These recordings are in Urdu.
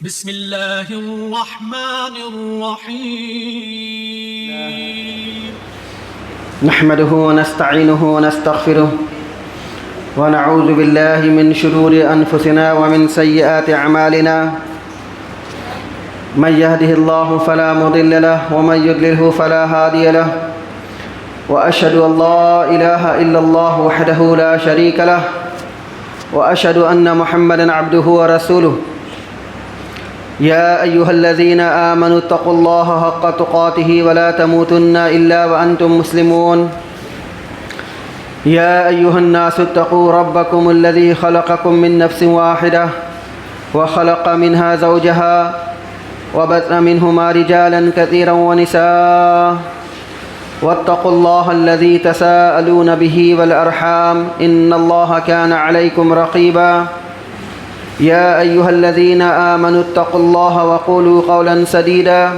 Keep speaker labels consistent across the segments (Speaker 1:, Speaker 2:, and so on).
Speaker 1: بسم الله الرحمن الرحيم.
Speaker 2: نحمده ونستعينه ونستغفره ونعوذ بالله من شرور أنفسنا ومن سيئات أعمالنا. من يهده الله فلا مضل له ومن يضلله فلا هادي له. وأشهد أن لا إله إلا الله وحده لا شريك له وأشهد أن محمدًا عبده ورسوله. يا أيها الذين آمنوا اتقوا الله حق تقاته ولا تموتن إلا وأنتم مسلمون. يا أيها الناس اتقوا ربكم الذي خلقكم من نفس واحدة وخلق منها زوجها وبث منهما رجالا كثيرا ونساء. واتقوا الله الذي تساءلون به والأرحام إن الله كان عليكم رقيبا. يا أيها الذين آمنوا اتقوا الله وقولوا قولا سديدا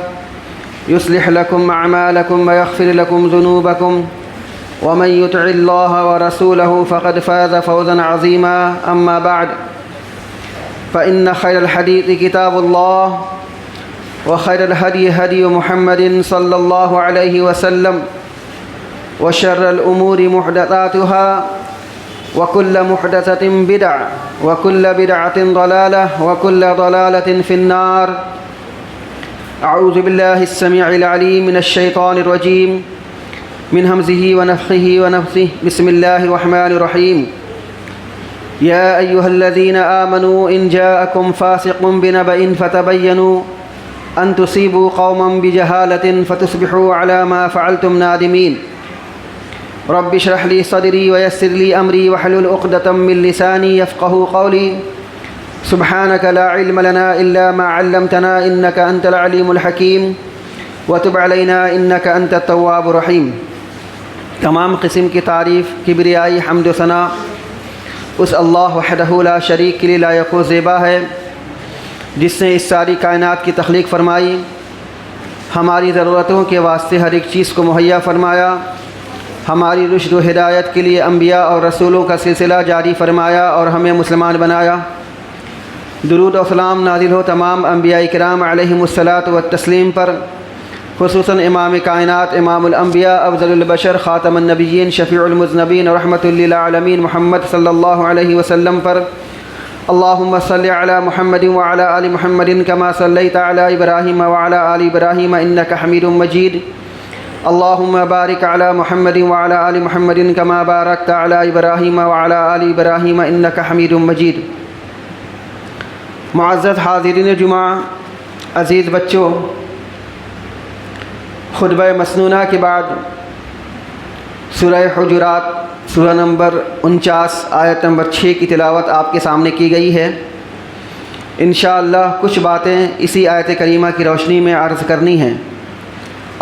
Speaker 2: يصلح لكم أعمالكم ويغفر لكم ذنوبكم ومن يطع الله ورسوله فقد فاز فوزا عظيما. أما بعد فإن خير الحديث كتاب الله وخير الهدي هدي محمد صلى الله عليه وسلم وشر الأمور محدثاتها وكل محدثة بدعة وكل بدعة ضلالة وكل ضلالة في النار. أعوذ بالله السميع العليم من الشيطان الرجيم من همزه ونفخه ونفثه. بسم الله الرحمن الرحيم. يا أيها الذين آمنوا إن جاءكم فاسق بنبأ فتبينوا أن تصيبوا قوما بجهالة فتصبحوا على ما فعلتم نادمين. رب اشرح لي صدري ويسر لي أمري واحلل عقدة من لساني يفقهوا قولي. سبحانك لا علم لنا إلا ما علمتنا إنك أنت العليم الحكيم وتب علينا إنك أنت التواب الرحيم. تمام قسم کی تعریف، کبریائی، حمد و ثنا اس اللہ وحدہ لا شریک کے لیے لائق و زیبا ہے جس نے اس ساری کائنات کی تخلیق فرمائی، ہماری ضرورتوں کے واسطے ہر ایک چیز کو مہیا فرمایا، ہماری رشد و ہدایت کے لیے انبیاء اور رسولوں کا سلسلہ جاری فرمایا اور ہمیں مسلمان بنایا. درود و سلام نازل ہو تمام انبیاء کرام علیہم الصلاۃ والتسلیم پر، خصوصاً امام کائنات، امام الانبیاء، افضل البشر، خاتم النبیین، شفیع المذنبین، رحمۃ للعالمین محمد صلی اللہ علیہ وسلم پر. اللہم صلی علی محمد وعلی آل محمد کما صلیت علی ابراہیم وعلی آل ابراہیم انک حمید مجید. اللہم بارک علی محمد وعلی آل محمد کما بارکت علی ابراہیم وعلی آل ابراہیم انک حمید مجید. معزز حاضرین جمعہ، عزیز بچوں، خطبہ مسنونہ کے بعد سورہ حجرات سورہ نمبر 49 آیت نمبر 6 کی تلاوت آپ کے سامنے کی گئی ہے. انشاءاللہ کچھ باتیں اسی آیت کریمہ کی روشنی میں عرض کرنی ہیں.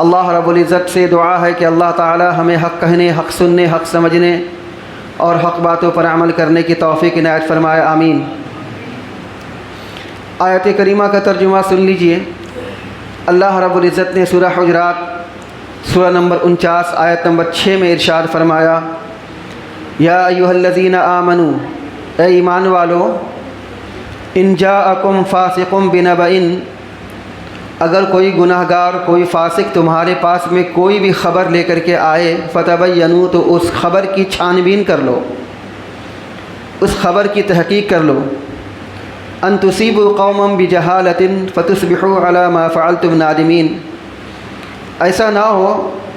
Speaker 2: اللہ رب العزت سے دعا ہے کہ اللہ تعالی ہمیں حق کہنے، حق سننے، حق سمجھنے اور حق باتوں پر عمل کرنے کی توفیق عنایت فرمائے. آمین. آیت کریمہ کا ترجمہ سن لیجئے. اللہ رب العزت نے سورہ حجرات سورہ نمبر 49 آیت نمبر 6 میں ارشاد فرمایا، یا ایھا الذین آمنو، اے ایمان والو، ان جاءکم فاسق بنبأ، اگر کوئی گناہ گار، کوئی فاسق تمہارے پاس میں کوئی بھی خبر لے کر کے آئے، فتبینوا، تو اس خبر کی چھان بین کر لو، اس خبر کی تحقیق کر لو. ان تصیبوا قوما بجہالۃ فتصبحوا علی ما فعلتم نادمین. ایسا نہ ہو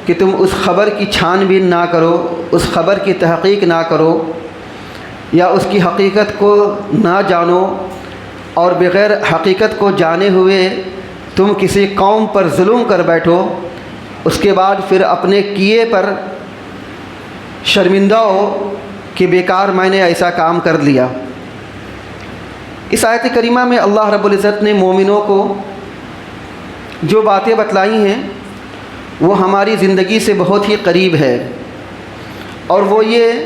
Speaker 2: کہ تم اس خبر کی چھان بین نہ کرو، اس خبر کی تحقیق نہ کرو یا اس کی حقیقت کو نہ جانو، اور بغیر حقیقت کو جانے ہوئے تم کسی قوم پر ظلم کر بیٹھو، اس کے بعد پھر اپنے کیے پر شرمندہ ہو کہ بیکار میں نے ایسا کام کر لیا. اس آیت کریمہ میں اللہ رب العزت نے مومنوں کو جو باتیں بتلائی ہیں وہ ہماری زندگی سے بہت ہی قریب ہے، اور وہ یہ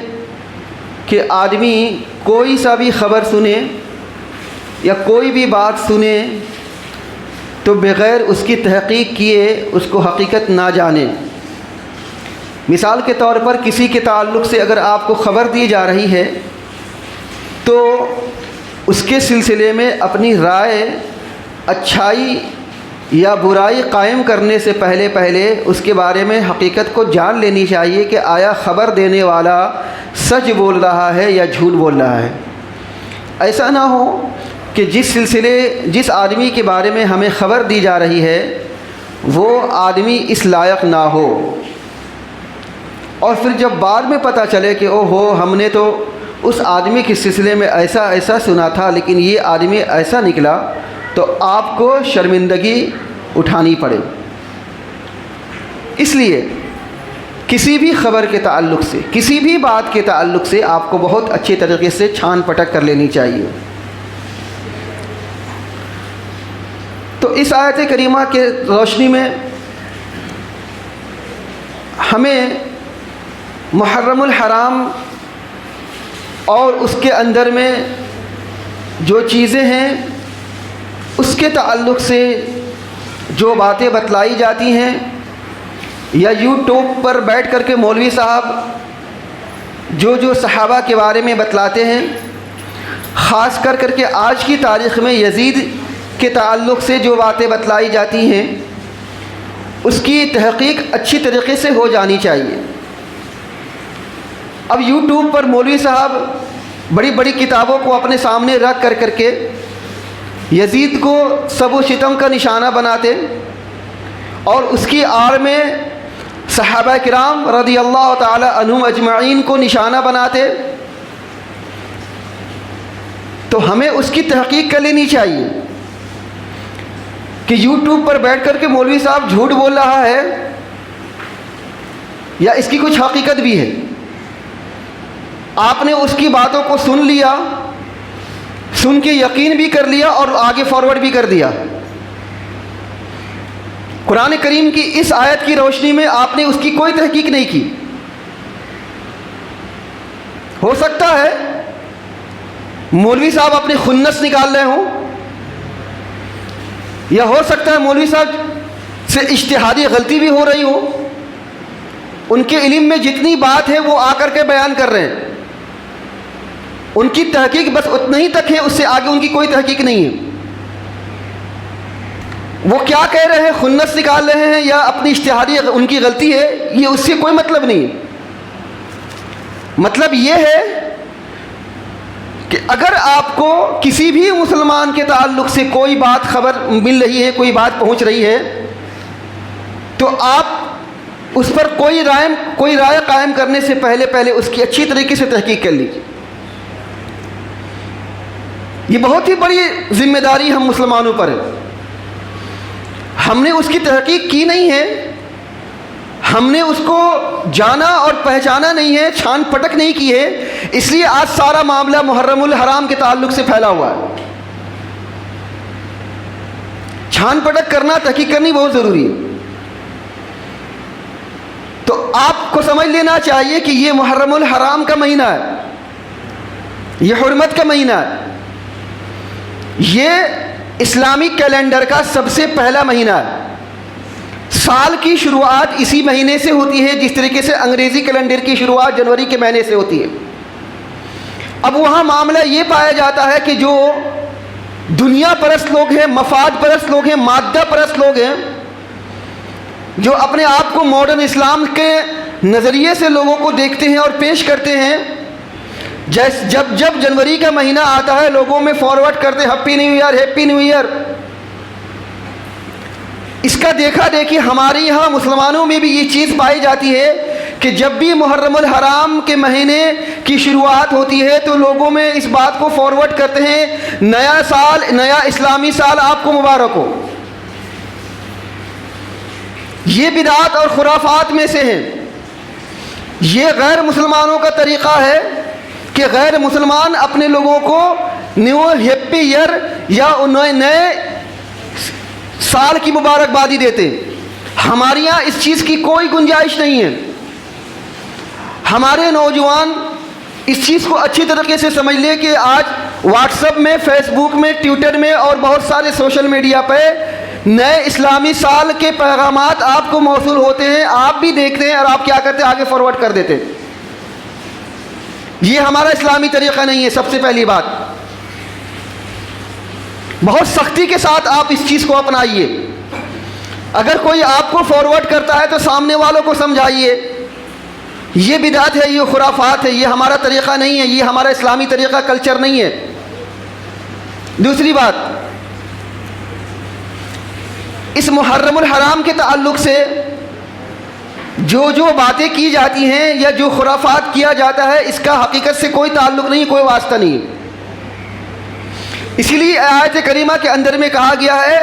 Speaker 2: کہ آدمی کوئی سا بھی خبر سنے یا کوئی بھی بات سنے تو بغیر اس کی تحقیق کیے اس کو حقیقت نہ جانے. مثال کے طور پر کسی کے تعلق سے اگر آپ کو خبر دی جا رہی ہے تو اس کے سلسلے میں اپنی رائے اچھائی یا برائی قائم کرنے سے پہلے اس کے بارے میں حقیقت کو جان لینی چاہیے کہ آیا خبر دینے والا سچ بول رہا ہے یا جھوٹ بول رہا ہے۔ ایسا نہ ہو کہ جس آدمی کے بارے میں ہمیں خبر دی جا رہی ہے وہ آدمی اس لائق نہ ہو، اور پھر جب بعد میں پتہ چلے کہ او ہو ہم نے تو اس آدمی کے سلسلے میں ایسا سنا تھا لیکن یہ آدمی ایسا نکلا، تو آپ کو شرمندگی اٹھانی پڑے۔ اس لیے کسی بھی خبر کے تعلق سے، کسی بھی بات کے تعلق سے آپ کو بہت اچھے طریقے سے چھان پٹک کر لینی چاہیے۔ تو اس آیت کریمہ کے روشنی میں ہمیں محرم الحرام اور اس کے اندر میں جو چیزیں ہیں اس کے تعلق سے جو باتیں بتلائی جاتی ہیں، یا یوٹیوب پر بیٹھ کر کے مولوی صاحب جو صحابہ کے بارے میں بتلاتے ہیں، خاص کر کے آج کی تاریخ میں یزید کے تعلق سے جو باتیں بتلائی جاتی ہیں اس کی تحقیق اچھی طریقے سے ہو جانی چاہیے۔ اب یوٹیوب پر مولوی صاحب بڑی بڑی کتابوں کو اپنے سامنے رکھ کر کے یزید کو سب و ستم کا نشانہ بناتے اور اس کی آڑ میں صحابہ کرام رضی اللہ تعالی عنہم اجمعین کو نشانہ بناتے، تو ہمیں اس کی تحقیق کر لینی چاہیے کہ یوٹیوب پر بیٹھ کر کے مولوی صاحب جھوٹ بول رہا ہے یا اس کی کچھ حقیقت بھی ہے۔ آپ نے اس کی باتوں کو سن لیا، سن کے یقین بھی کر لیا اور آگے فارورڈ بھی کر دیا۔ قرآن کریم کی اس آیت کی روشنی میں آپ نے اس کی کوئی تحقیق نہیں کی۔ ہو سکتا ہے مولوی صاحب اپنے خنس نکال رہے ہوں، یا ہو سکتا ہے مولوی صاحب سے اجتہادی غلطی بھی ہو رہی ہو، ان کے علم میں جتنی بات ہے وہ آ کر کے بیان کر رہے ہیں، ان کی تحقیق بس اتنا ہی تک ہے، اس سے آگے ان کی کوئی تحقیق نہیں ہے۔ وہ کیا کہہ رہے ہیں، خنس نکال رہے ہیں یا اپنی اجتہادی ان کی غلطی ہے، یہ اس سے کوئی مطلب نہیں ہے۔ مطلب یہ ہے کہ اگر آپ کو کسی بھی مسلمان کے تعلق سے کوئی بات خبر مل رہی ہے، کوئی بات پہنچ رہی ہے، تو آپ اس پر کوئی رائے قائم کرنے سے پہلے اس کی اچھی طریقے سے تحقیق کر لیجیے۔ یہ بہت ہی بڑی ذمہ داری ہم مسلمانوں پر ہے۔ ہم نے اس کی تحقیق کی نہیں ہے، ہم نے اس کو جانا اور پہچانا نہیں ہے، چھان پٹک نہیں کی ہے، اس لیے آج سارا معاملہ محرم الحرام کے تعلق سے پھیلا ہوا ہے۔ چھان پٹک کرنا، تحقیق کرنی بہت ضروری ہے۔ تو آپ کو سمجھ لینا چاہیے کہ یہ محرم الحرام کا مہینہ ہے، یہ حرمت کا مہینہ ہے، یہ اسلامی کیلنڈر کا سب سے پہلا مہینہ ہے۔ سال کی شروعات اسی مہینے سے ہوتی ہے، جس طریقے سے انگریزی کیلنڈر کی شروعات جنوری کے مہینے سے ہوتی ہے۔ اب وہاں معاملہ یہ پایا جاتا ہے کہ جو دنیا پرست لوگ ہیں، مفاد پرست لوگ ہیں، مادہ پرست لوگ ہیں، جو اپنے آپ کو ماڈرن اسلام کے نظریے سے لوگوں کو دیکھتے ہیں اور پیش کرتے ہیں، جب جنوری کا مہینہ آتا ہے لوگوں میں فارورڈ کرتے happy new year, happy new year. اس کا دیکھا دیکھی ہمارے یہاں مسلمانوں میں بھی یہ چیز پائی جاتی ہے کہ جب بھی محرم الحرام کے مہینے کی شروعات ہوتی ہے تو لوگوں میں اس بات کو فارورڈ کرتے ہیں، نیا سال، نیا اسلامی سال آپ کو مبارک ہو۔ یہ بدعات اور خرافات میں سے ہیں۔ یہ غیر مسلمانوں کا طریقہ ہے کہ غیر مسلمان اپنے لوگوں کو نیو ہیپی ایئر یا نئے سال کی مبارکبادی دیتے۔ ہمارے یہاں اس چیز کی کوئی گنجائش نہیں ہے۔ ہمارے نوجوان اس چیز کو اچھی طریقے سے سمجھ لیں کہ آج واٹس ایپ میں، فیس بک میں، ٹویٹر میں اور بہت سارے سوشل میڈیا پہ نئے اسلامی سال کے پیغامات آپ کو موصول ہوتے ہیں، آپ بھی دیکھتے ہیں اور آپ کیا کرتے ہیں، آگے فارورڈ کر دیتے ہیں۔ یہ ہمارا اسلامی طریقہ نہیں ہے۔ سب سے پہلی بات بہت سختی کے ساتھ آپ اس چیز کو اپنائیے. اگر کوئی آپ کو فارورڈ کرتا ہے تو سامنے والوں کو سمجھائیے یہ بدعت ہے، یہ خرافات ہے، یہ ہمارا طریقہ نہیں ہے، یہ ہمارا اسلامی طریقہ کلچر نہیں ہے. دوسری بات، اس محرم الحرام کے تعلق سے جو باتیں کی جاتی ہیں یا جو خرافات کیا جاتا ہے اس کا حقیقت سے کوئی تعلق نہیں، کوئی واسطہ نہیں. اسی لیے آیت کریمہ کے اندر میں کہا گیا ہے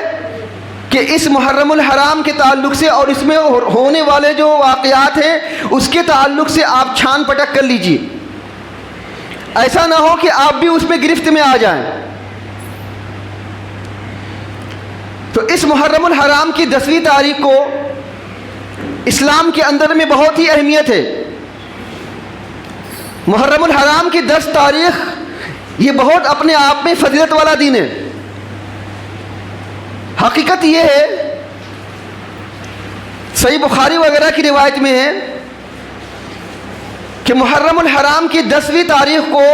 Speaker 2: کہ اس محرم الحرام کے تعلق سے اور اس میں ہونے والے جو واقعات ہیں اس کے تعلق سے آپ چھان پٹک کر لیجیے. ایسا نہ ہو کہ آپ بھی اس میں گرفت میں آ جائیں. تو اس محرم الحرام کی 10ویں تاریخ کو اسلام کے اندر میں بہت ہی اہمیت ہے. محرم الحرام کی 10 تاریخ یہ بہت اپنے آپ میں فضیلت والا دن ہے. حقیقت یہ ہے، صحیح بخاری وغیرہ کی روایت میں ہے کہ محرم الحرام کی 10ویں تاریخ کو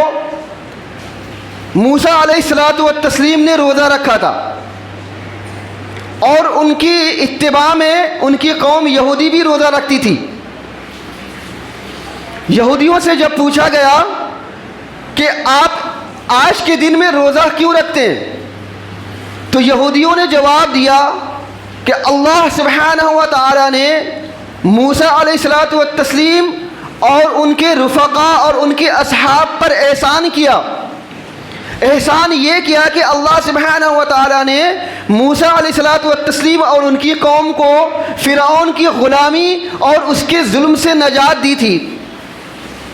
Speaker 2: موسیٰ علیہ الصلاۃ والتسلیم نے روزہ رکھا تھا، اور ان کی اتباع میں ان کی قوم یہودی بھی روزہ رکھتی تھی. یہودیوں سے جب پوچھا گیا کہ آپ آج کے دن میں روزہ کیوں رکھتے ہیں، تو یہودیوں نے جواب دیا کہ اللہ سبحانہ و تعالی نے موسیٰ علیہ الصلاۃ والتسلیم اور ان کے رفقا اور ان کے اصحاب پر احسان کیا. احسان یہ کیا کہ اللہ سبحانہ و تعالی نے موسیٰ علیہ الصلاۃ والتسلیم اور ان کی قوم کو فرعون کی غلامی اور اس کے ظلم سے نجات دی تھی،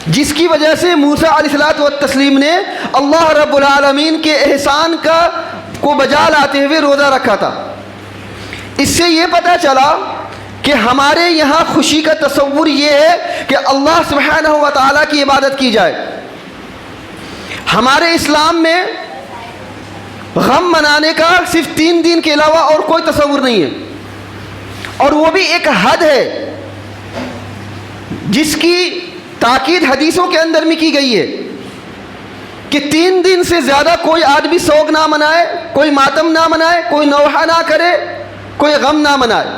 Speaker 2: جس کی وجہ سے موسیٰ علیہ الصلاۃ والتسلیم نے اللہ رب العالمین کے احسان کو بجا لاتے ہوئے روزہ رکھا تھا. اس سے یہ پتہ چلا کہ ہمارے یہاں خوشی کا تصور یہ ہے کہ اللہ سبحانہ و تعالیٰ کی عبادت کی جائے. ہمارے اسلام میں غم منانے کا صرف 3 دن کے علاوہ اور کوئی تصور نہیں ہے، اور وہ بھی ایک حد ہے جس کی تاکید حدیثوں کے اندر میں کی گئی ہے کہ 3 دن سے زیادہ کوئی آدمی سوگ نہ منائے، کوئی ماتم نہ منائے، کوئی نوحہ نہ کرے، کوئی غم نہ منائے.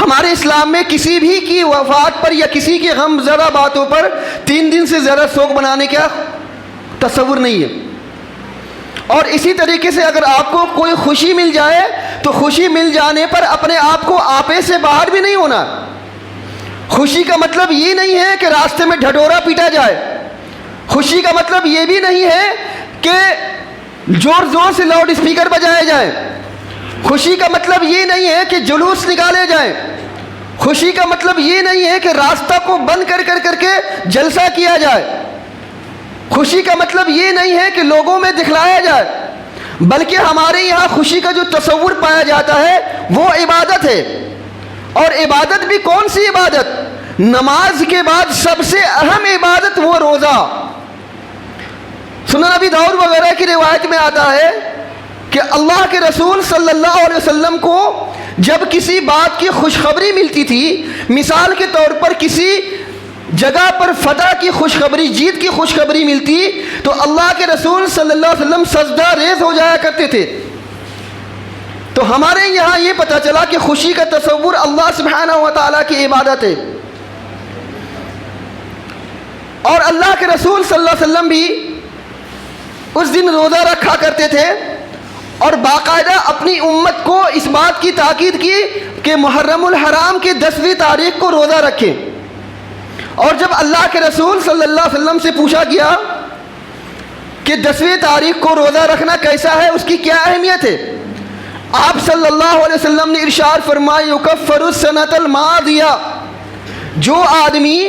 Speaker 2: ہمارے اسلام میں کسی بھی کی وفات پر یا کسی کی غم زدہ باتوں پر 3 دن سے زیادہ سوگ منانے کا تصور نہیں ہے. اور اسی طریقے سے اگر آپ کو کوئی خوشی مل جائے تو خوشی مل جانے پر اپنے آپ کو آپے سے باہر بھی نہیں ہونا. خوشی کا مطلب یہ نہیں ہے کہ راستے میں ڈھڈورا پیٹا جائے. خوشی کا مطلب یہ بھی نہیں ہے کہ زور زور سے لاؤڈ اسپیکر بجائے جائیں. خوشی کا مطلب یہ نہیں ہے کہ جلوس نکالے جائیں. خوشی کا مطلب یہ نہیں ہے کہ راستہ کو بند کر کے جلسہ کیا جائے. خوشی کا مطلب یہ نہیں ہے کہ لوگوں میں دکھلایا جائے، بلکہ ہمارے یہاں خوشی کا جو تصور پایا جاتا ہے وہ عبادت ہے. اور عبادت بھی کون سی عبادت؟ نماز کے بعد سب سے اہم عبادت وہ روزہ. سنن ابی داؤد وغیرہ کی روایت میں آتا ہے کہ اللہ کے رسول صلی اللہ علیہ وسلم کو جب کسی بات کی خوشخبری ملتی تھی، مثال کے طور پر کسی جگہ پر فتح کی خوشخبری، جیت کی خوشخبری ملتی، تو اللہ کے رسول صلی اللہ علیہ وسلم سجدہ ریز ہو جایا کرتے تھے. تو ہمارے یہاں یہ پتہ چلا کہ خوشی کا تصور اللہ سبحانہ و تعالیٰ کی عبادت ہے. اور اللہ کے رسول صلی اللہ علیہ وسلم بھی اس دن روزہ رکھا کرتے تھے، اور باقاعدہ اپنی امت کو اس بات کی تاکید کی کہ محرم الحرام کی 10ویں تاریخ کو روزہ رکھیں. اور جب اللہ کے رسول صلی اللہ علیہ وسلم سے پوچھا گیا کہ 10ویں تاریخ کو روزہ رکھنا کیسا ہے، اس کی کیا اہمیت ہے، آپ صلی اللہ علیہ وسلم نے ارشاد فرمایا یکفر السنۃ الماضیہ، جو آدمی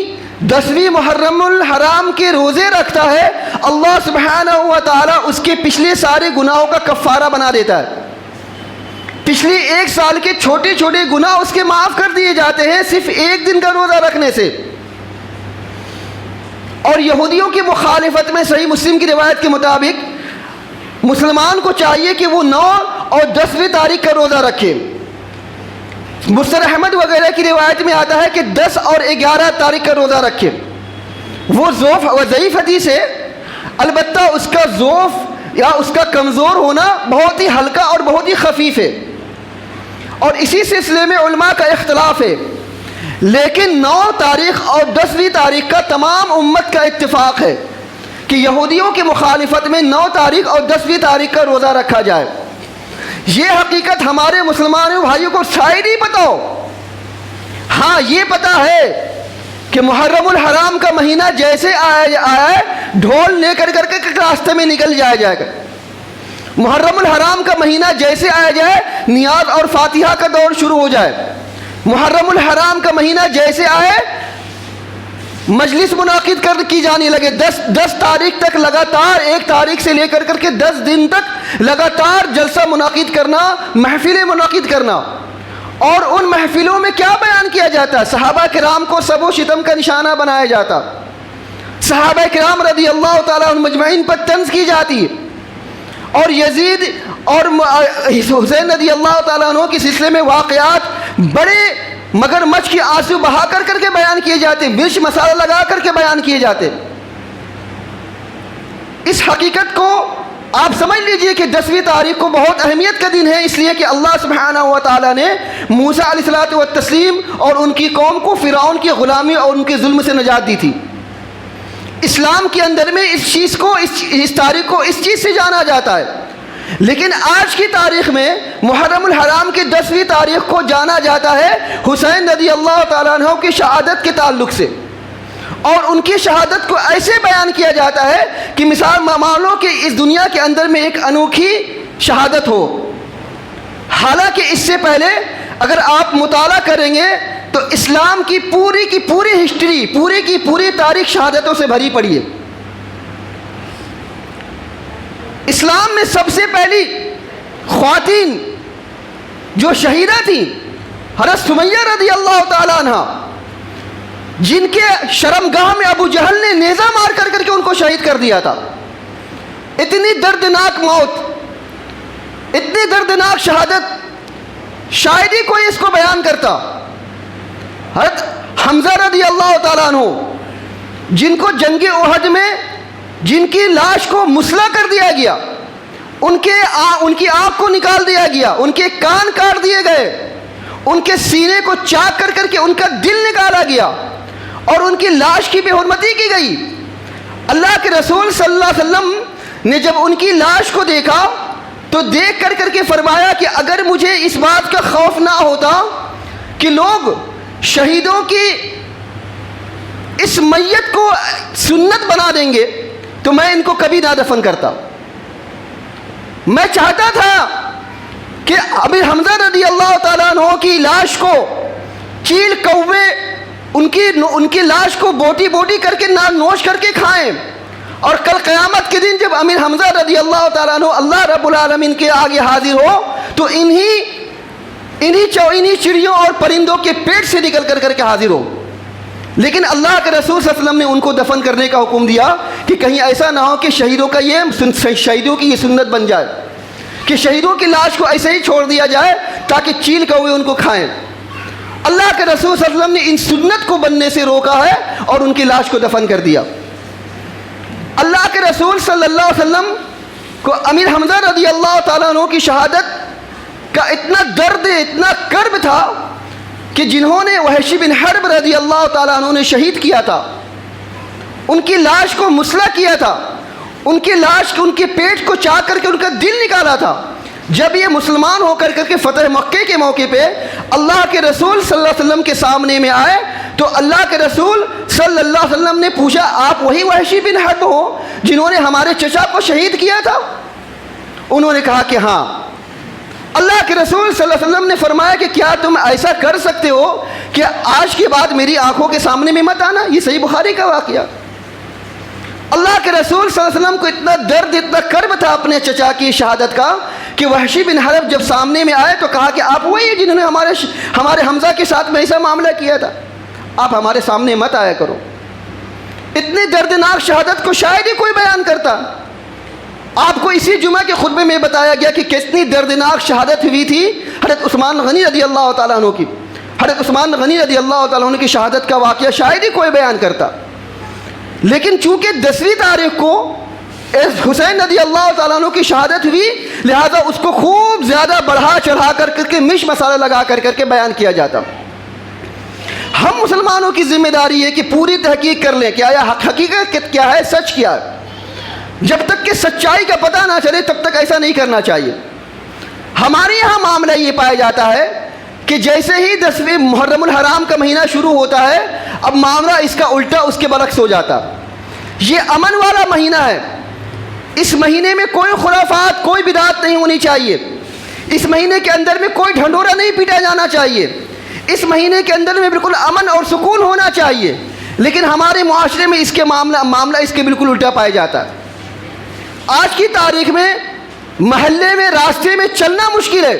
Speaker 2: 10ویں محرم الحرام کے روزے رکھتا ہے اللہ سبحانہ و تعالیٰ اس کے پچھلے سارے گناہوں کا کفارہ بنا دیتا ہے. پچھلے 1 سال کے چھوٹے چھوٹے گناہ اس کے معاف کر دیے جاتے ہیں صرف 1 دن کا روزہ رکھنے سے. اور یہودیوں کی مخالفت میں صحیح مسلم کی روایت کے مطابق مسلمان کو چاہیے کہ وہ 9 اور 10ویں تاریخ کا روزہ رکھے. مسند احمد وغیرہ کی روایت میں آتا ہے کہ 10 اور 11 تاریخ کا روزہ رکھے. وہ ضعیف حدیث ہے، البتہ اس کا ضعف یا اس کا کمزور ہونا بہت ہی ہلکا اور بہت ہی خفیف ہے، اور اسی سلسلے میں علماء کا اختلاف ہے، لیکن 9 تاریخ اور 10ویں تاریخ کا تمام امت کا اتفاق ہے کہ یہودیوں کی مخالفت میں 9 تاریخ اور 10ویں تاریخ کا روزہ رکھا جائے۔ یہ حقیقت ہمارے مسلمانوں بھائیوں کو شاید ہی پتہ ہو۔ ہاں یہ پتہ ہے کہ محرم الحرام کا مہینہ جیسے آیا ہے ڈھول لے کر کے راستے میں نکل جائے گا۔ محرم الحرام کا مہینہ جیسے آیا جائے نیاز اور فاتحہ کا دور شروع ہو جائے۔ محرم الحرام کا مہینہ جیسے آئے مجلس منعقد کی جانے لگے، 10 تاریخ تک لگاتار، 1 تاریخ سے لے کر کے 10 دن تک لگاتار جلسہ منعقد کرنا، محفلیں منعقد کرنا۔ اور ان محفلوں میں کیا بیان کیا جاتا؟ صحابہ کرام کو سب و شتم کا نشانہ بنایا جاتا، صحابہ کرام رضی اللہ تعالیٰ عنہ مجمعین پر طنز کی جاتی، اور یزید اور حسین رضی اللہ تعالیٰ عنہ کے سلسلے میں واقعات بڑے مگر مچھ کے آنسو بہا کر کے بیان کیے جاتے، مرچ مسالہ لگا کر کے بیان کیے جاتے۔ اس حقیقت کو آپ سمجھ لیجئے کہ 10ویں تاریخ کو بہت اہمیت کا دن ہے، اس لیے کہ اللہ سبحانہ و تعالیٰ نے موسیٰ علیہ الصلوۃ والتسلیم اور ان کی قوم کو فرعون کی غلامی اور ان کے ظلم سے نجات دی تھی۔ اسلام کے اندر میں اس چیز کو، اس تاریخ کو اس چیز سے جانا جاتا ہے، لیکن آج کی تاریخ میں محرم الحرام کی 10ویں تاریخ کو جانا جاتا ہے حسین رضی اللہ تعالیٰ عنہ کی شہادت کے تعلق سے، اور ان کی شہادت کو ایسے بیان کیا جاتا ہے کہ مثال مان لو کہ اس دنیا کے اندر میں ایک انوکھی شہادت ہو، حالانکہ اس سے پہلے اگر آپ مطالعہ کریں گے تو اسلام کی پوری ہسٹری، پوری کی پوری تاریخ شہادتوں سے بھری پڑی ہے۔ اسلام میں سب سے پہلی خواتین جو شہیدہ تھیں حضرت سمیہ رضی اللہ تعالیٰ عنہ، جن کے شرمگاہ میں ابو جہل نے نیزہ مار کر کے ان کو شہید کر دیا تھا۔ اتنی دردناک موت، اتنی دردناک شہادت، شاید ہی کوئی اس کو بیان کرتا۔ حضرت حمزہ رضی اللہ تعالیٰ عنہ، جن کو جنگ احد میں جن کی لاش کو مسلح کر دیا گیا، ان کی آنکھ کو نکال دیا گیا، ان کے کان کاٹ دیے گئے، ان کے سینے کو چاک کر کے ان کا دل نکالا گیا، اور ان کی لاش کی بے حرمتی کی گئی۔ اللہ کے رسول صلی اللہ علیہ وسلم نے جب ان کی لاش کو دیکھا تو دیکھ کر کے فرمایا کہ اگر مجھے اس بات کا خوف نہ ہوتا کہ لوگ شہیدوں کی اس میت کو سنت بنا دیں گے تو میں ان کو کبھی نہ دفن کرتا۔ میں چاہتا تھا کہ ابھی حمزہ رضی اللہ تعالیٰ عنہ کی لاش کو چیل کوے ان کی لاش کو بوٹی کر کے نوش کر کے کھائیں، اور کل قیامت کے دن جب امیر حمزہ رضی اللہ تعالیٰ عنہ اللہ رب العالمین کے آگے حاضر ہو تو انہی چڑیوں اور پرندوں کے پیٹ سے نکل کر کے حاضر ہو۔ لیکن اللہ کے رسول صلی اللہ علیہ وسلم نے ان کو دفن کرنے کا حکم دیا کہ کہیں ایسا نہ ہو کہ شہیدوں کی یہ سنت بن جائے کہ شہیدوں کی لاش کو ایسے ہی چھوڑ دیا جائے تاکہ چیل کوے ان کو کھائیں۔ اللہ کے رسول صلی اللہ علیہ وسلم نے ان سنت کو بننے سے روکا ہے اور ان کی لاش کو دفن کر دیا۔ اللہ کے رسول صلی اللہ علیہ وسلم کو امیر حمزہ رضی اللہ تعالیٰ عنہ کی شہادت کا اتنا درد، اتنا کرب تھا کہ جنہوں نے وحشی بن حرب رضی اللہ تعالیٰ عنہ نے شہید کیا تھا، ان کی لاش کو مسلح کیا تھا، ان کی لاش ان کے پیٹ کو چاک کر کے ان کا دل نکالا تھا۔ جب یہ مسلمان ہو کر کے فتح مکے کے موقع پہ اللہ کے رسول صلی اللہ علیہ وسلم کے سامنے میں آئے تو اللہ کے رسول صلی اللہ علیہ وسلم نے پوچھا آپ وہی وحشی بن حرب ہو جنہوں نے ہمارے چچا کو شہید کیا تھا؟ انہوں نے کہا کہ ہاں۔ اللہ کے رسول صلی اللہ علیہ وسلم نے فرمایا کہ کیا تم ایسا کر سکتے ہو کہ آج کے بعد میری آنکھوں کے سامنے میں مت آنا؟ یہ صحیح بخاری کا واقعہ۔ اللہ کے رسول صلی اللہ علیہ وسلم کو اتنا درد، اتنا کرب تھا اپنے چچا کی شہادت کا کہ وحشی بن حرب جب سامنے میں آئے تو کہا کہ آپ وہی ہیں جنہوں نے ہمارے حمزہ کے ساتھ میں ایسا معاملہ کیا تھا، آپ ہمارے سامنے مت آیا کرو۔ اتنی دردناک شہادت کو شاید ہی کوئی بیان کرتا۔ آپ کو اسی جمعہ کے خطبے میں بتایا گیا کہ کتنی دردناک شہادت ہوئی تھی حضرت عثمان غنی رضی اللہ تعالیٰ عنہ کی۔ حضرت عثمان غنی رضی اللہ تعالیٰ عنہ کی شہادت کا واقعہ شاید ہی کوئی بیان کرتا، لیکن چونکہ 10ویں تاریخ کو حسین رضی اللہ تعالیٰ عنہ کی شہادت ہوئی، لہذا اس کو خوب زیادہ بڑھا چڑھا کر کے مش مسالہ لگا کر کے بیان کیا جاتا۔ ہم مسلمانوں کی ذمہ داری ہے کہ پوری تحقیق کر لیں کہ آیا حقیقت کیا ہے، سچ کیا ہے۔ جب تک کہ سچائی کا پتہ نہ چلے تب تک ایسا نہیں کرنا چاہیے۔ ہمارے یہاں معاملہ یہ پایا جاتا ہے کہ جیسے ہی 10ویں محرم الحرام کا مہینہ شروع ہوتا ہے، اب معاملہ اس کا الٹا اس کے برعکس ہو جاتا۔ یہ امن والا مہینہ ہے، اس مہینے میں کوئی خرافات، کوئی بدعت نہیں ہونی چاہیے، اس مہینے کے اندر میں کوئی ڈھنڈورا نہیں پیٹا جانا چاہیے، اس مہینے کے اندر میں بالکل امن اور سکون ہونا چاہیے۔ لیکن ہمارے معاشرے میں اس کے معاملہ اس کے بالکل الٹا پایا جاتا ہے۔ آج کی تاریخ میں محلے میں راستے میں چلنا مشکل ہے،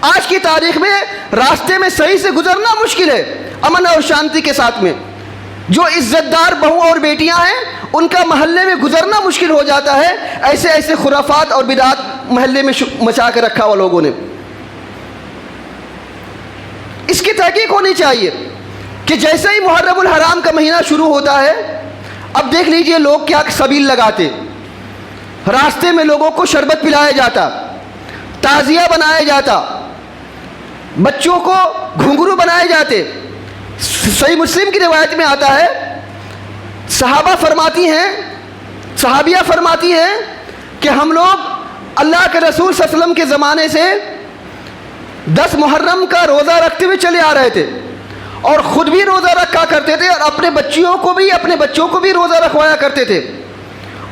Speaker 2: آج کی تاریخ میں راستے میں صحیح سے گزرنا مشکل ہے امن اور شانتی کے ساتھ میں۔ جو عزت دار بہو اور بیٹیاں ہیں ان کا محلے میں گزرنا مشکل ہو جاتا ہے، ایسے ایسے خرافات اور بدعات محلے میں مچا کے رکھا ہوا لوگوں نے۔ اس کی تحقیق ہونی چاہیے کہ جیسے ہی محرم الحرام کا مہینہ شروع ہوتا ہے، اب دیکھ لیجئے لوگ کیا سبیل لگاتے، راستے میں لوگوں کو شربت پلایا جاتا، تعزیہ بنایا جاتا، بچوں کو گھنگرو بنائے جاتے۔ صحیح مسلم کی روایت میں آتا ہے، صحابیہ فرماتی ہیں کہ ہم لوگ اللہ کے رسول صلی اللہ علیہ وسلم کے زمانے سے 10 محرم کا روزہ رکھتے ہوئے چلے آ رہے تھے، اور خود بھی روزہ رکھا کرتے تھے اور اپنے بچوں کو بھی روزہ رکھوایا کرتے تھے،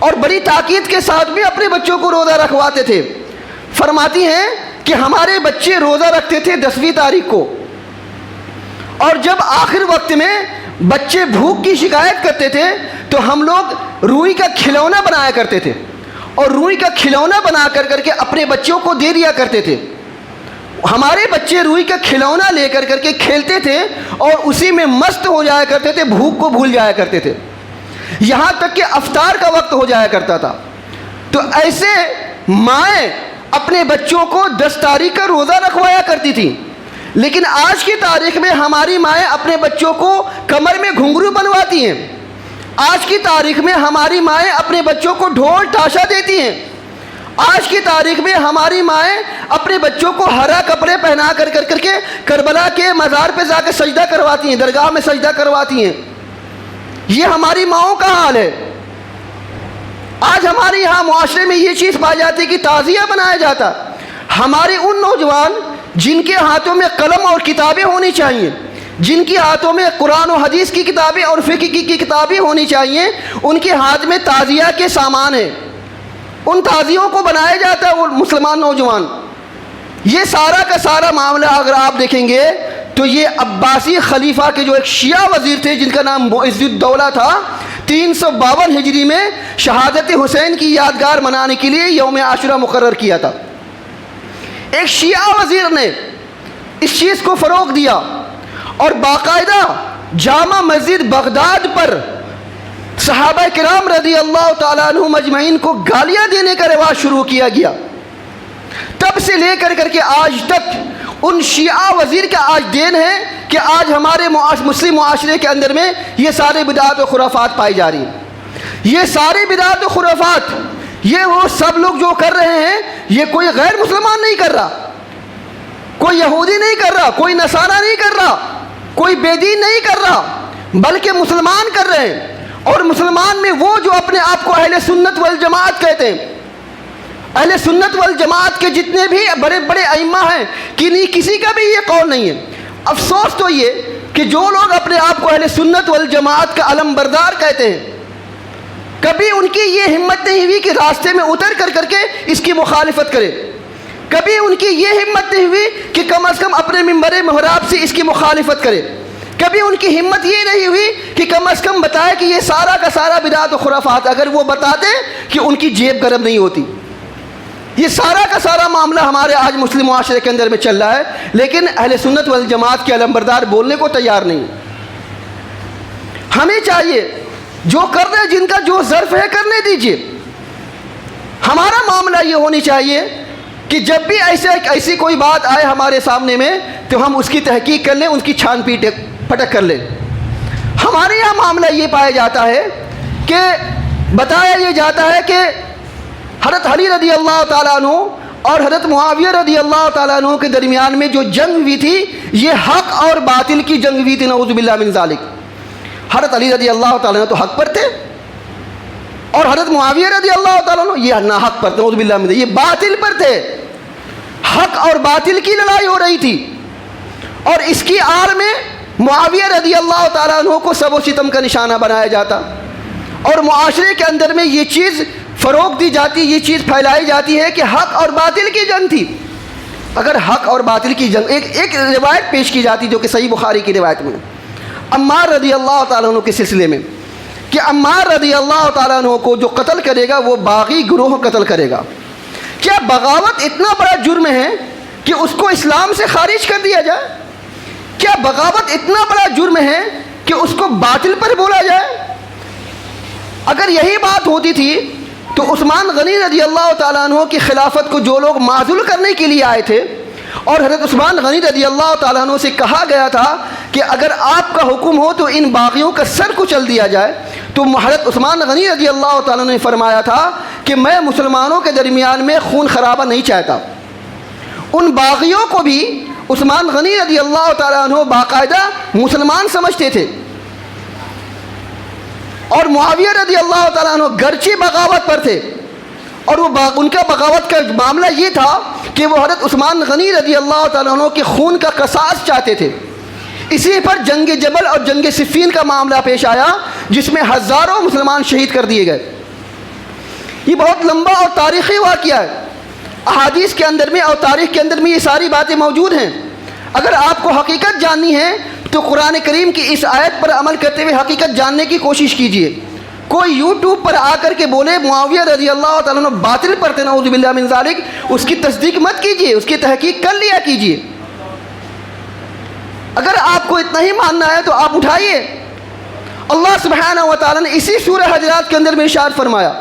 Speaker 2: اور بڑی تاکید کے ساتھ بھی اپنے بچوں کو روزہ رکھواتے تھے۔ فرماتی ہیں کہ ہمارے بچے روزہ رکھتے تھے 10ویں تاریخ کو، اور جب آخر وقت میں بچے بھوک کی شکایت کرتے تھے تو ہم لوگ روئی کا کھلونا بنایا کرتے تھے، اور روئی کا کھلونا بنا کر کے اپنے بچوں کو دے دیا کرتے تھے۔ ہمارے بچے روئی کا کھلونا لے کر کے کھیلتے تھے اور اسی میں مست ہو جایا کرتے تھے، بھوک کو بھول جایا کرتے تھے، یہاں تک کہ افطار کا وقت ہو جایا کرتا تھا۔ تو ایسے مائیں اپنے بچوں کو 10 تاریخ کا روزہ رکھوایا کرتی تھی، لیکن آج کی تاریخ میں ہماری مائیں اپنے بچوں کو کمر میں گھنگرو بنواتی ہیں، آج کی تاریخ میں ہماری مائیں اپنے بچوں کو ڈھول تاشا دیتی ہیں، آج کی تاریخ میں ہماری مائیں اپنے بچوں کو ہرا کپڑے پہنا کر کے کربلا کے مزار پہ جا کے سجدہ کرواتی ہیں، درگاہ میں سجدہ کرواتی ہیں۔ یہ ہماری ماؤں کا حال ہے۔ آج ہمارے یہاں معاشرے میں یہ چیز پائی جاتی ہے کہ تعزیہ بنایا جاتا۔ ہمارے ان نوجوان جن کے ہاتھوں میں قلم اور کتابیں ہونی چاہیے، جن کے ہاتھوں میں قرآن و حدیث کی کتابیں اور فقہ کی کتابیں ہونی چاہیے، ان کے ہاتھ میں تعزیہ کے سامان ہیں، ان تعزیوں کو بنایا جاتا ہے وہ مسلمان نوجوان۔ یہ سارا کا سارا معاملہ اگر آپ دیکھیں گے تو یہ عباسی خلیفہ کے جو ایک شیعہ وزیر تھے جن کا نام معز الدولہ تھا، 352 ہجری میں شہادت حسین کی یادگار منانے کے لیے یوم عاشورہ مقرر کیا تھا۔ ایک شیعہ وزیر نے اس چیز کو فروغ دیا اور باقاعدہ جامع مسجد بغداد پر صحابہ کرام رضی اللہ تعالیٰ عنہم اجمعین کو گالیاں دینے کا رواج شروع کیا گیا۔ تب سے لے کر کے آج تک ان شیعہ وزیر کا آج دین ہے کہ آج ہمارے مسلم معاشرے کے اندر میں یہ سارے بدعات و خرافات پائی جا رہی ہیں۔ یہ سارے بدعات و خرافات یہ وہ سب لوگ جو کر رہے ہیں، یہ کوئی غیر مسلمان نہیں کر رہا، کوئی یہودی نہیں کر رہا، کوئی نصارہ نہیں کر رہا، کوئی بے دین نہیں کر رہا، بلکہ مسلمان کر رہے ہیں۔ اور مسلمان میں وہ جو اپنے آپ کو اہل سنت والجماعت کہتے ہیں، اہل سنت والجماعت کے جتنے بھی بڑے بڑے ائمہ ہیں کسی کا بھی یہ قول نہیں ہے۔ افسوس تو یہ کہ جو لوگ اپنے آپ کو اہل سنت والجماعت کا علم بردار کہتے ہیں، کبھی ان کی یہ ہمت نہیں ہوئی کہ راستے میں اتر کر کے اس کی مخالفت کرے، کبھی ان کی یہ ہمت نہیں ہوئی کہ کم از کم اپنے منبر محراب سے اس کی مخالفت کرے، کبھی ان کی ہمت یہ نہیں ہوئی کہ کم از کم بتائے کہ یہ سارا کا سارا بدعات و خرافات۔ اگر وہ بتاتے کہ ان کی جیب گرم نہیں ہوتی۔ یہ سارا کا سارا معاملہ ہمارے آج مسلم معاشرے کے اندر میں چل رہا ہے، لیکن اہل سنت والجماعت کے علمبردار بولنے کو تیار نہیں۔ ہمیں چاہیے جو کر رہے جن کا جو ظرف ہے کرنے دیجئے۔ ہمارا معاملہ یہ ہونی چاہیے کہ جب بھی ایسی کوئی بات آئے ہمارے سامنے میں تو ہم اس کی تحقیق کر لیں، اس کی چھان پٹک کر لیں۔ ہمارے یہاں معاملہ یہ پایا جاتا ہے کہ بتایا یہ جاتا ہے کہ حضرت علی رضی اللہ تعالیٰ عنہ اور حضرت معاویہ رضی اللہ تعالیٰ عنہ کے درمیان میں جو جنگ ہوئی تھی یہ حق اور باطل کی جنگ ہوئی تھی، نعوذ باللہ من ذالک۔ حضرت علی رضی اللہ تعالیٰ عنہ تو حق پر تھے اور حضرت معاویہ رضی اللہ تعالیٰ عنہ یہ ناحق پر تھے، نعوذ باللہ من ذالک، یہ باطل پر تھے۔ حق اور باطل کی لڑائی ہو رہی تھی اور اس کی آڑ میں معاویہ رضی اللہ تعالیٰ عنہ کو سب و ستم کا نشانہ بنایا جاتا اور معاشرے کے اندر میں یہ چیز فروغ دی جاتی، یہ چیز پھیلائی جاتی ہے کہ حق اور باطل کی جنگ تھی۔ اگر حق اور باطل کی جنگ، ایک روایت پیش کی جاتی جو کہ صحیح بخاری کی روایت میں عمار رضی اللہ تعالیٰ عنہ کے سلسلے میں، کہ عمار رضی اللہ تعالیٰ عنہ کو جو قتل کرے گا وہ باغی گروہ قتل کرے گا۔ کیا بغاوت اتنا بڑا جرم ہے کہ اس کو اسلام سے خارج کر دیا جائے؟ کیا بغاوت اتنا بڑا جرم ہے کہ اس کو باطل پر بولا جائے؟ اگر یہی بات ہوتی تھی تو عثمان غنی رضی اللہ تعالیٰ عنہ کی خلافت کو جو لوگ معزول کرنے کے لیے آئے تھے اور حضرت عثمان غنی رضی اللہ تعالیٰ عنہ سے کہا گیا تھا کہ اگر آپ کا حکم ہو تو ان باغیوں کا سر کچل دیا جائے، تو حضرت عثمان غنی رضی اللہ تعالیٰ عنہ نے فرمایا تھا کہ میں مسلمانوں کے درمیان میں خون خرابہ نہیں چاہتا۔ ان باغیوں کو بھی عثمان غنی رضی اللہ تعالیٰ عنہ باقاعدہ مسلمان سمجھتے تھے، اور معاویہ رضی اللہ تعالیٰ عنہ گرچہ بغاوت پر تھے اور وہ ان کا بغاوت کا معاملہ یہ تھا کہ وہ حضرت عثمان غنی رضی اللہ تعالیٰ عنہ کے خون کا قصاص چاہتے تھے۔ اسی پر جنگ جبل اور جنگ صفین کا معاملہ پیش آیا جس میں ہزاروں مسلمان شہید کر دیے گئے۔ یہ بہت لمبا اور تاریخی واقعہ ہے، احادیث کے اندر میں اور تاریخ کے اندر میں یہ ساری باتیں موجود ہیں۔ اگر آپ کو حقیقت جاننی ہے تو قرآن کریم کی اس آیت پر عمل کرتے ہوئے حقیقت جاننے کی کوشش کیجئے۔ کوئی یوٹیوب پر آ کر کے بولے معاویہ رضی اللہ تعالیٰ عنہ باطل پر تھے، نعوذ باللہ من ذالک، اس کی تصدیق مت کیجئے، اس کی تحقیق کر لیا کیجئے۔ اگر آپ کو اتنا ہی ماننا ہے تو آپ اٹھائیے۔ اللہ سبحانہ و تعالیٰ نے اسی سورہ حجرات کے اندر میں ارشاد فرمایا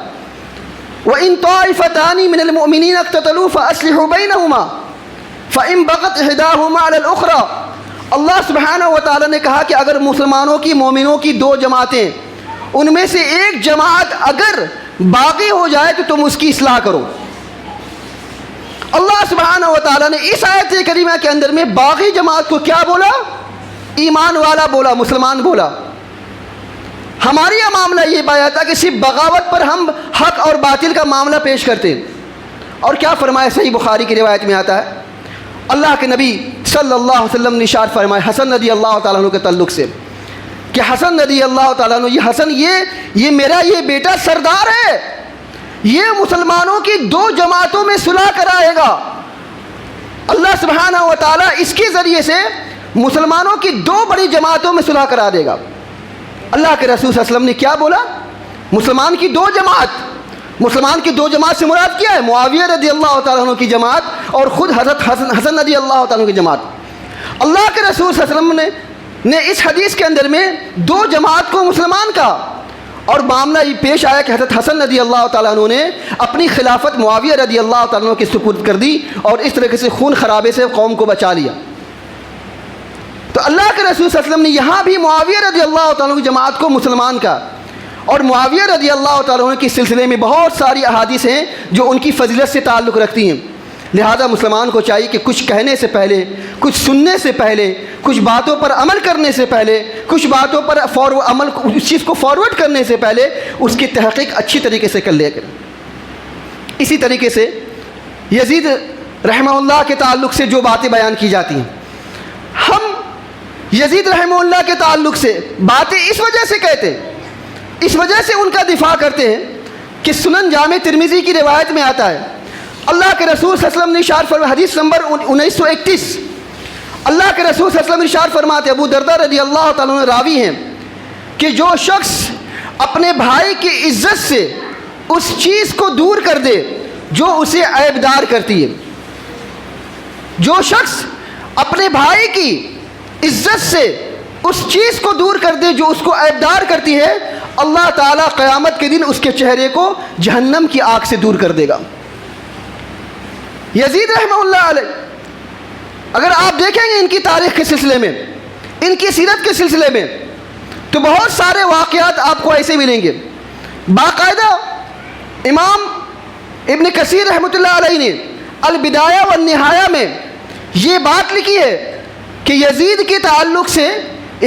Speaker 2: وَإِن طَائِفَتَانِ مِنَ الْمُؤْمِنِينَ اقْتَتَلُوا فَأَصْلِحُوا بَيْنَهُمَا فَإِن بَغَتْ إِحْدَاهُمَا عَلَى الْأُخْرَى۔ اللہ سبحانہ و تعالیٰ نے کہا کہ اگر مسلمانوں کی، مومنوں کی دو جماعتیں، ان میں سے ایک جماعت اگر باغی ہو جائے تو تم اس کی اصلاح کرو۔ اللہ سبحانہ و تعالیٰ نے اس آیت کریمہ کے اندر میں باغی جماعت کو کیا بولا؟ ایمان والا بولا، مسلمان بولا۔ ہماری یہ معاملہ یہ پایا تھا کہ صرف بغاوت پر ہم حق اور باطل کا معاملہ پیش کرتے ہیں۔ اور کیا فرمایا؟ صحیح بخاری کی روایت میں آتا ہے، اللہ کے نبی صلی اللہ علیہ وسلم نے ارشاد فرمایا حسن رضی اللہ تعالیٰ عنہ کے تعلق سے کہ حسن رضی اللہ تعالیٰ عنہ، یہ حسن یہ میرا یہ بیٹا سردار ہے، یہ مسلمانوں کی دو جماعتوں میں صلح کرائے گا۔ اللہ سبحانہ و تعالیٰ اس کے ذریعے سے مسلمانوں کی دو بڑی جماعتوں میں صلح کرا دے گا۔ اللہ کے رسول صلی اللہ علیہ وسلم نے کیا بولا؟ مسلمان کی دو جماعت۔ مسلمان کی دو جماعت سے مراد کیا ہے؟ معاویہ رضی اللہ تعالیٰ عنہ کی جماعت اور خود حضرت حسن رضی اللہ تعالیٰ عنہ کی جماعت۔ اللہ کے رسول صلی اللہ علیہ وسلم نے اس حدیث کے اندر میں دو جماعت کو مسلمان کہا، اور معاملہ یہ پیش آیا کہ حضرت حسن رضی اللہ تعالیٰ عنہ نے اپنی خلافت معاویہ رضی اللہ تعالیٰ عنہ کے سپرد کر دی اور اس طریقے سے خون خرابے سے قوم کو بچا لیا۔ تو اللہ کے رسول صلی اللہ علیہ وسلم نے یہاں بھی معاویہ رضی اللہ تعالیٰ عنہ کی جماعت کو مسلمان کہا، اور معاویہ رضی اللہ تعالیٰ عنہ کے سلسلے میں بہت ساری احادیث ہیں جو ان کی فضیلت سے تعلق رکھتی ہیں۔ لہذا مسلمان کو چاہیے کہ کچھ کہنے سے پہلے، کچھ سننے سے پہلے، کچھ باتوں پر عمل کرنے سے پہلے، کچھ باتوں پر اس چیز کو فارورڈ کرنے سے پہلے اس کی تحقیق اچھی طریقے سے کر لیا کریں۔ اسی طریقے سے یزید رحمہ اللہ کے تعلق سے جو باتیں بیان کی جاتی ہیں، ہم یزید رحمہ اللہ کے تعلق سے باتیں اس وجہ سے کہتے ہیں، اس وجہ سے ان کا دفاع کرتے ہیں کہ سنن جامع ترمذی کی روایت میں آتا ہے، اللہ کے رسول صلی اللہ علیہ وسلم نے ارشاد فرمایا، حدیث نمبر 1931، اللہ کے رسول صلی اللہ علیہ وسلم ارشاد فرماتے، ابو درداء رضی اللہ تعالیٰ عنہ راوی ہیں کہ جو شخص اپنے بھائی کی عزت سے اس چیز کو دور کر دے جو اسے عیبدار کرتی ہے، جو شخص اپنے بھائی کی عزت سے اس چیز کو دور کر دے جو اس کو عیبدار کرتی ہے، اللہ تعالیٰ قیامت کے دن اس کے چہرے کو جہنم کی آگ سے دور کر دے گا۔ یزید رحمہ اللہ علیہ، اگر آپ دیکھیں گے ان کی تاریخ کے سلسلے میں، ان کی سیرت کے سلسلے میں، تو بہت سارے واقعات آپ کو ایسے ملیں گے باقاعدہ امام ابن کثیر رحمۃ اللہ علیہ نے البدایہ والنہایہ میں یہ بات لکھی ہے کہ یزید کے تعلق سے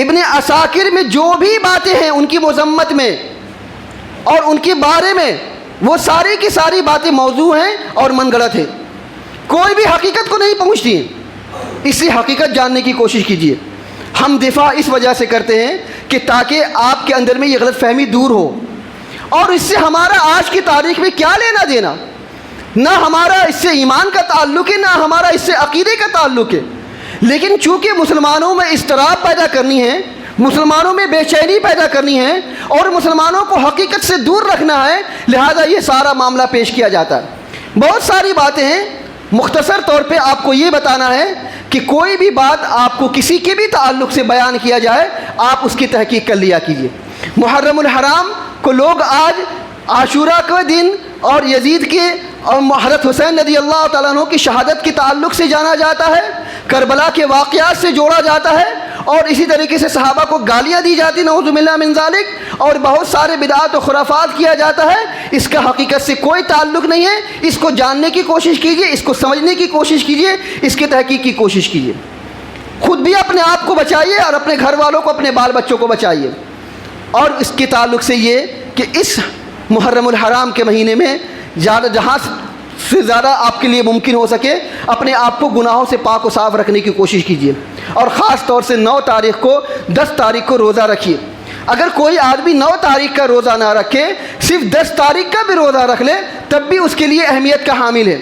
Speaker 2: ابن عساکر میں جو بھی باتیں ہیں ان کی مذمت میں اور ان کے بارے میں، وہ ساری کی ساری باتیں موضوع ہیں اور من گڑت ہیں، کوئی بھی حقیقت کو نہیں پہنچتی ہیں۔ اسی حقیقت جاننے کی کوشش کیجیے۔ ہم دفاع اس وجہ سے کرتے ہیں کہ تاکہ آپ کے اندر میں یہ غلط فہمی دور ہو، اور اس سے ہمارا آج کی تاریخ میں کیا لینا دینا، نہ ہمارا اس سے ایمان کا تعلق ہے، نہ ہمارا اس سے عقیدے کا تعلق ہے، لیکن چونکہ مسلمانوں میں اضطراب پیدا کرنی ہے، مسلمانوں میں بے چینی پیدا کرنی ہے اور مسلمانوں کو حقیقت سے دور رکھنا ہے، لہذا یہ سارا معاملہ پیش کیا جاتا ہے۔ بہت ساری باتیں ہیں، مختصر طور پہ آپ کو یہ بتانا ہے کہ کوئی بھی بات آپ کو کسی کے بھی تعلق سے بیان کیا جائے، آپ اس کی تحقیق کر لیا کیجیے۔ محرم الحرام کو لوگ آج عاشورہ کے دن اور یزید کے اور حضرت حسین رضی اللہ تعالیٰ عنہ کی شہادت کے تعلق سے جانا جاتا ہے، کربلا کے واقعات سے جوڑا جاتا ہے، اور اسی طریقے سے صحابہ کو گالیاں دی جاتی، نعوذ باللہ من ذالک، اور بہت سارے بدعات و خرافات کیا جاتا ہے۔ اس کا حقیقت سے کوئی تعلق نہیں ہے۔ اس کو جاننے کی کوشش کیجیے، اس کو سمجھنے کی کوشش کیجیے، اس کی تحقیق کی کوشش کیجیے۔ خود بھی اپنے آپ کو بچائیے اور اپنے گھر والوں کو، اپنے بال بچوں کو بچائیے۔ اور اس کے تعلق سے یہ کہ اس محرم الحرام کے مہینے میں جہاں سے زیادہ آپ کے لیے ممکن ہو سکے اپنے آپ کو گناہوں سے پاک و صاف رکھنے کی کوشش کیجیے، اور خاص طور سے 9 تاریخ کو 10 تاریخ کو روزہ رکھیے۔ اگر کوئی آدمی 9 تاریخ کا روزہ نہ رکھے، صرف 10 تاریخ کا بھی روزہ رکھ لے، تب بھی اس کے لیے اہمیت کا حامل ہے،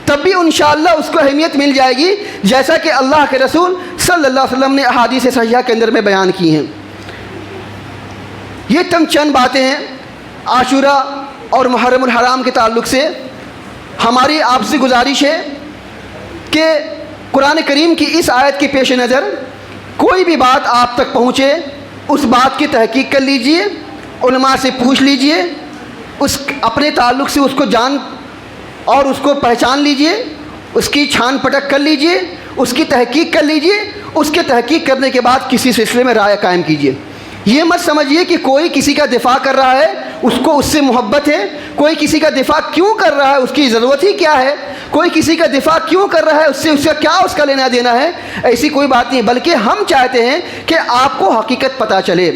Speaker 2: تب بھی انشاءاللہ اس کو اہمیت مل جائے گی، جیسا کہ اللہ کے رسول صلی اللہ علیہ وسلم نے احادیث صحیحہ کے اندر میں بیان کی ہیں۔ یہ چند باتیں ہیں عاشورہ اور محرم الحرام کے تعلق سے۔ ہماری آپ سے گزارش ہے کہ قرآن کریم کی اس آیت کے پیش نظر کوئی بھی بات آپ تک پہنچے، اس بات کی تحقیق کر لیجئے، علماء سے پوچھ لیجئے، اس اپنے تعلق سے اس کو جان اور اس کو پہچان لیجئے، اس کی چھان پٹک کر لیجئے، اس کی تحقیق کر لیجئے۔ اس کے تحقیق کرنے کے بعد کسی سلسلے میں رائے قائم کیجئے۔ یہ مت سمجھیے کہ کوئی کسی کا دفاع کر رہا ہے اس کو اس سے محبت ہے، کوئی کسی کا دفاع کیوں کر رہا ہے اس کی ضرورت ہی کیا ہے، کوئی کسی کا دفاع کیوں کر رہا ہے اس سے اس کا کیا اس کا لینا دینا ہے، ایسی کوئی بات نہیں، بلکہ ہم چاہتے ہیں کہ آپ کو حقیقت پتہ چلے،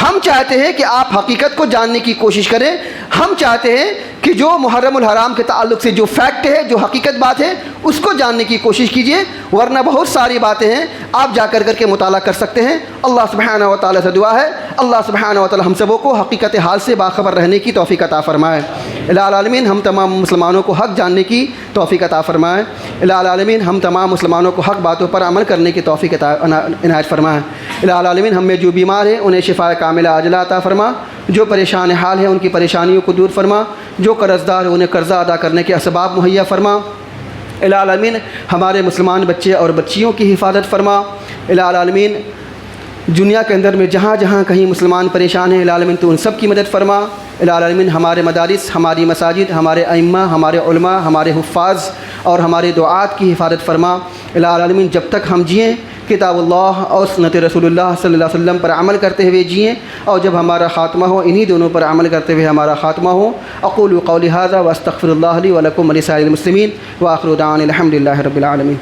Speaker 2: ہم چاہتے ہیں کہ آپ حقیقت کو جاننے کی کوشش کریں، ہم چاہتے ہیں کہ جو محرم الحرام کے تعلق سے جو فیکٹ ہے، جو حقیقت بات ہے، اس کو جاننے کی کوشش کیجئے، ورنہ بہت ساری باتیں ہیں آپ جا کر کے مطالعہ کر سکتے ہیں۔ اللہ سبحانہ و تعالیٰ سے دعا ہے اللہ سبحانہ و تعالیٰ ہم سبوں کو حقیقت حال سے باخبر رہنے کی توفیق عطا فرمائے۔ الہ العالمین ہم تمام مسلمانوں کو حق جاننے کی توفیق عطا فرمائے۔ الہ العالمین ہم تمام مسلمانوں کو حق باتوں پر عمل کرنے کی توفیق عنایت فرمائے۔ الہ العالمین ہم میں جو بیمار ہیں انہیں شفاء کاملہ عاجلہ عطا فرما، جو پریشان حال ہیں ان کی پریشانیوں کو دور فرما، جو قرض دار ہیں انہیں قرضہ ادا کرنے کے اسباب مہیا فرما۔ الہ العالمین ہمارے مسلمان بچے اور بچیوں کی حفاظت فرما۔ الہ العالمین دنیا کے اندر میں جہاں جہاں کہیں مسلمان پریشان ہیں الہ العالمین تو ان سب کی مدد فرما۔ الہ العالمین ہمارے مدارس، ہماری مساجد، ہمارے ائمہ، ہمارے علماء، ہمارے حفاظ اور ہمارے دعات کی حفاظت فرما۔ الہ العالمین جب تک ہم جئیں کتاب اللہ اور سنت رسول اللہ صلی اللہ علیہ وسلم پر عمل کرتے ہوئے جئیں، اور جب ہمارا خاتمہ ہو انہی دونوں پر عمل کرتے ہوئے ہمارا خاتمہ ہو۔ اقول قولی ھذا واستغفر اللہ لی ولکم ولسائر المسلمین وآخر دعوانا الحمد للہ رب العالمین۔